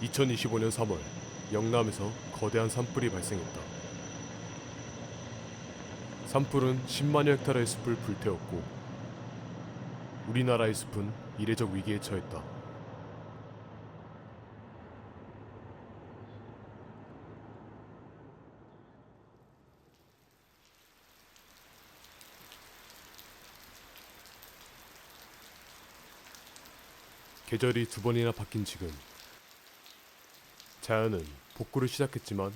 2025년 3월 영남에서 거대한 산불이 발생했다. 산불은 10만여 헥타르의 숲을 불태웠고 우리나라의 숲은 이례적 위기에 처했다. 계절이 두 번이나 바뀐 지금 자연은 복구를 시작했지만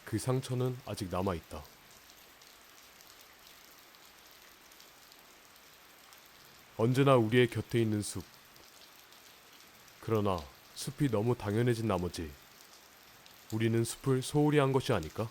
그 상처는 아직 남아있다. 언제나 우리의 곁에 있는 숲. 그러나 숲이 너무 당연해진 나머지 우리는 숲을 소홀히 한 것이 아닐까?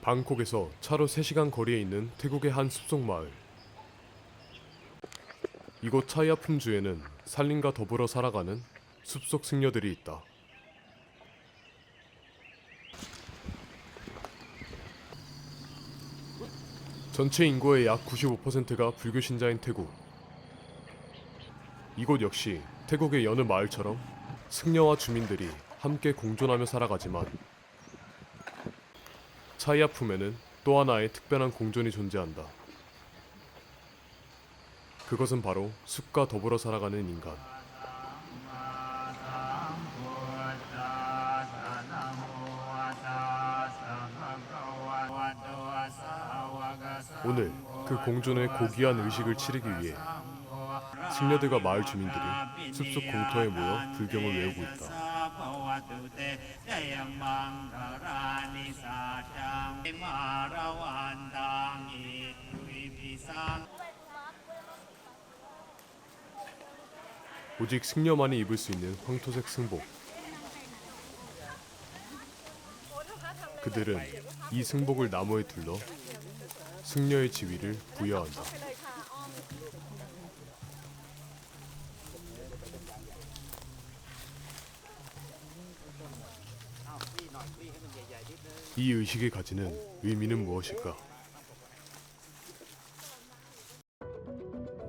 방콕에서 차로 3시간 거리에 있는 태국의 한 숲속 마을. 이곳 차이아품주에는 산림과 더불어 살아가는 숲속 승려들이 있다. 전체 인구의 약 95%가 불교 신자인 태국. 이곳 역시 태국의 여느 마을처럼 승려와 주민들이 함께 공존하며 살아가지만 차이아품에는 또 하나의 특별한 공존이 존재한다. 그것은 바로 숲과 더불어 살아가는 인간. 오늘 그 공존의 고귀한 의식을 치르기 위해 승려들과 마을 주민들이 숲속 공터에 모여 불경을 외우고 있다. 오직 승려만이 입을 수 있는 황토색 승복. 그들은 이 승복을 나무에 둘러 승려의 지위를 부여한다. 이 의식이 가지는 의미는 무엇일까?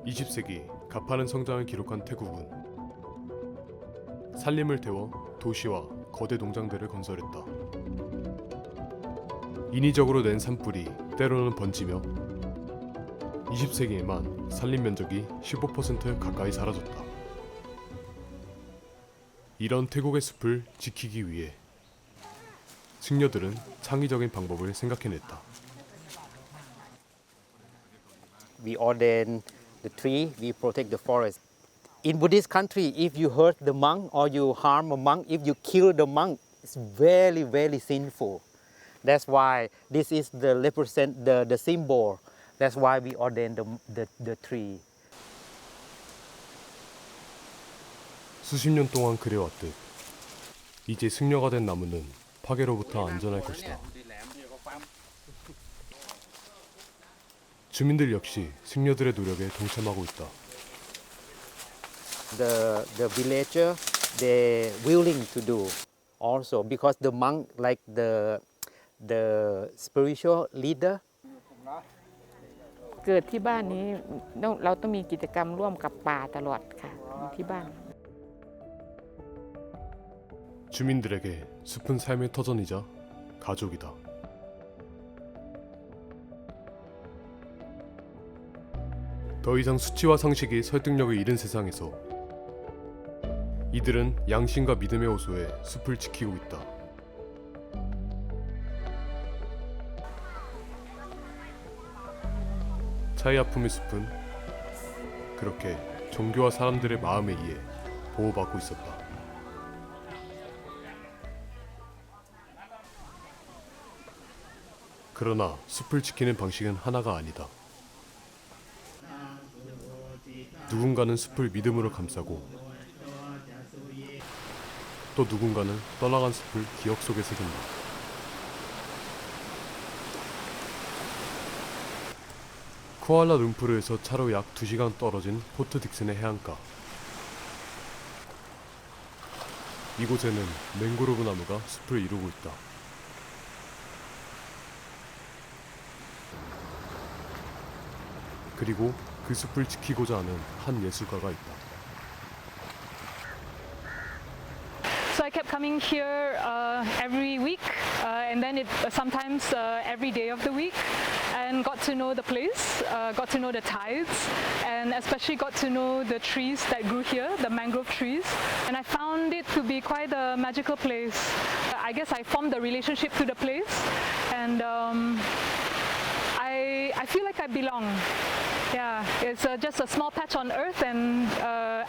20세기 가파른 성장을 기록한 태국은 산림을 태워 도시와 거대 농장들을 건설했다. 인위적으로 낸 산불이 때로는 번지며 20세기에만 산림 면적이 15% 가까이 사라졌다. 이런 태국의 숲을 지키기 위해 승려들은 창의적인 방법을 생각해냈다. We ordain the tree, we protect the forest. In Buddhist country, if you hurt the monk or you harm a monk, if you kill the monk, it's very, very sinful. That's why this is the represent the symbol. That's why we ordain the tree. 수십 년 동안 그래왔듯 이제 승려가 된 나무는 파괴로부터 안전할 것이다. 주민들 역시 승려들의 노력에 동참하고 있다. The villager, they willing to do also because the monk like the spiritual leader. เกิดที่บ้านนี้เราต้องมีกิจกรรมร่วมกับป่าตลอดค่ะที่บ้าน 주민들에게 숲은 삶의 터전이자 가족이다. 더 이상 수치와 상식이 설득력을 잃은 세상에서 이들은 양심과 믿음의 호소에 숲을 지키고 있다. 차이아품의 숲은 그렇게 종교와 사람들의 마음에 의해 보호받고 있었다. 그러나 숲을 지키는 방식은 하나가 아니다. 누군가는 숲을 믿음으로 감싸고 또 누군가는 떠나간 숲을 기억 속에 새긴다. 쿠알라룸푸르에서 차로 약 2시간 떨어진 포트 딕슨의 해안가. 이곳에는 맹그로브 나무가 숲을 이루고 있다. 그리고 그 숲을 지키고자 하는 한 예술가가 있다. So I kept coming here every week, and then sometimes every day of the week, and got to know the place, got to know the tides, and especially got to know the trees that grew here, the mangrove trees. And I found it to be quite a magical place. I guess I formed a relationship to the place, and I feel like I belong. Yeah, it's just a small patch on earth, and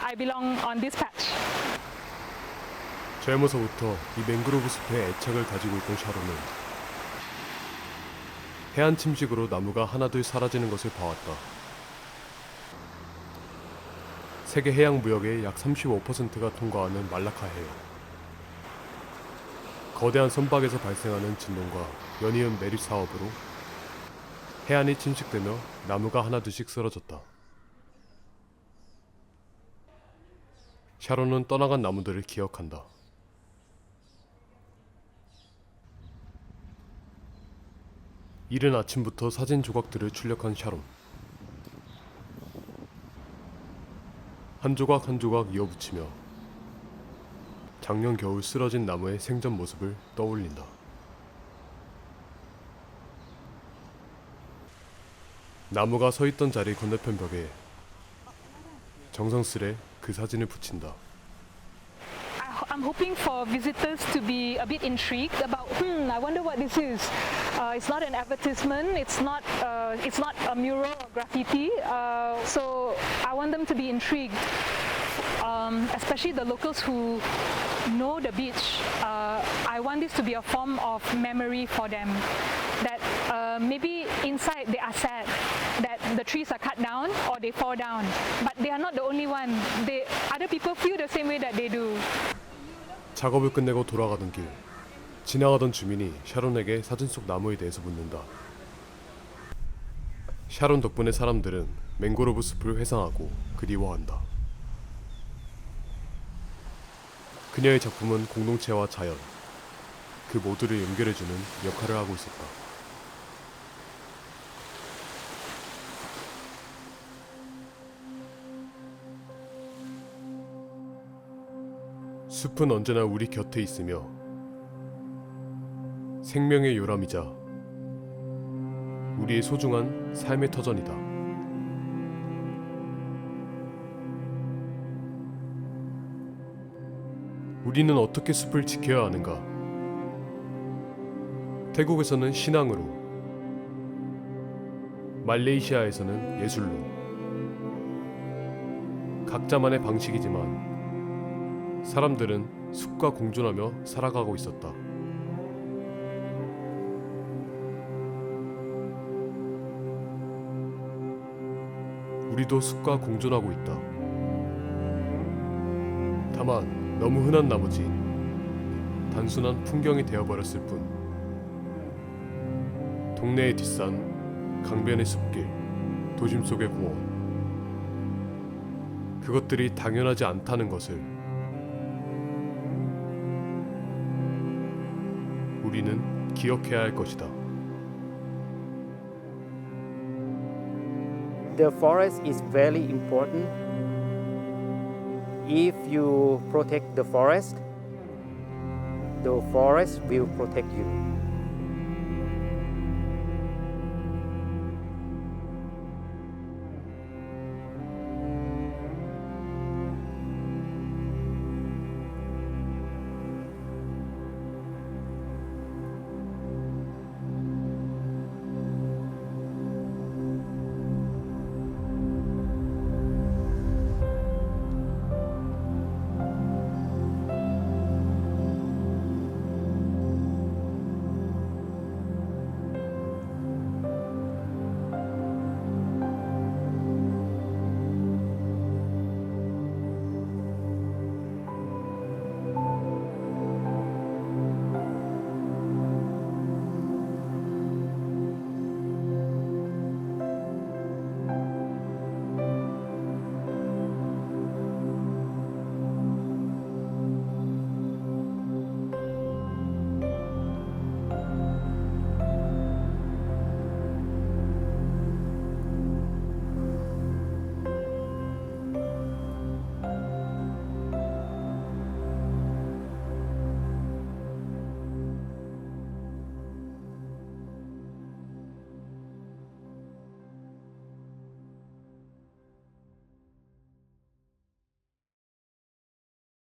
I belong on this patch. 젊어서부터 이 맹그로브 숲에 애착을 가지고 있던 샤론은 해안 침식으로 나무가 하나둘 사라지는 것을 봐왔다. 세계 해양 무역의 약 35%가 통과하는 말라카 해역. 거대한 선박에서 발생하는 진동과 연이은 매립 사업으로 해안이 침식되며 나무가 하나둘씩 쓰러졌다. 샤론은 떠나간 나무들을 기억한다. 이른 아침부터 사진 조각들을 출력한 샤론. 한 조각 한 조각 이어붙이며 작년 겨울 쓰러진 나무의 생전 모습을 떠올린다. 나무가 서 있던 자리 건너편 벽에 정성스레 그 사진을 붙인다. I'm hoping for visitors to be a bit intrigued about, I wonder what this is. It's not an advertisement, it's not a mural or graffiti, so I want them to be intrigued, especially the locals who know the beach. I want this to be a form of memory for them, that maybe inside they are sad that the trees are cut down or they fall down, but they are not the only one. Other people feel the same way that they do. 작업을 끝내고 돌아가던 길, 지나가던 주민이 샤론에게 사진 속 나무에 대해서 묻는다. 샤론 덕분에 사람들은 맹그로브 숲을 회상하고 그리워한다. 그녀의 작품은 공동체와 자연, 그 모두를 연결해주는 역할을 하고 있었다. 숲은 언제나 우리 곁에 있으며 생명의 요람이자 우리의 소중한 삶의 터전이다. 우리는 어떻게 숲을 지켜야 하는가? 태국에서는 신앙으로, 말레이시아에서는 예술로, 각자만의 방식이지만 사람들은 숲과 공존하며 살아가고 있었다. 우리도 숲과 공존하고 있다. 다만 너무 흔한 나머지 단순한 풍경이 되어버렸을 뿐. 동네의 뒷산, 강변의 숲길, 도심 속의 공원, 그것들이 당연하지 않다는 것을 우리는 기억해야 할 것이다. The forest is very important. If you protect the forest will protect you.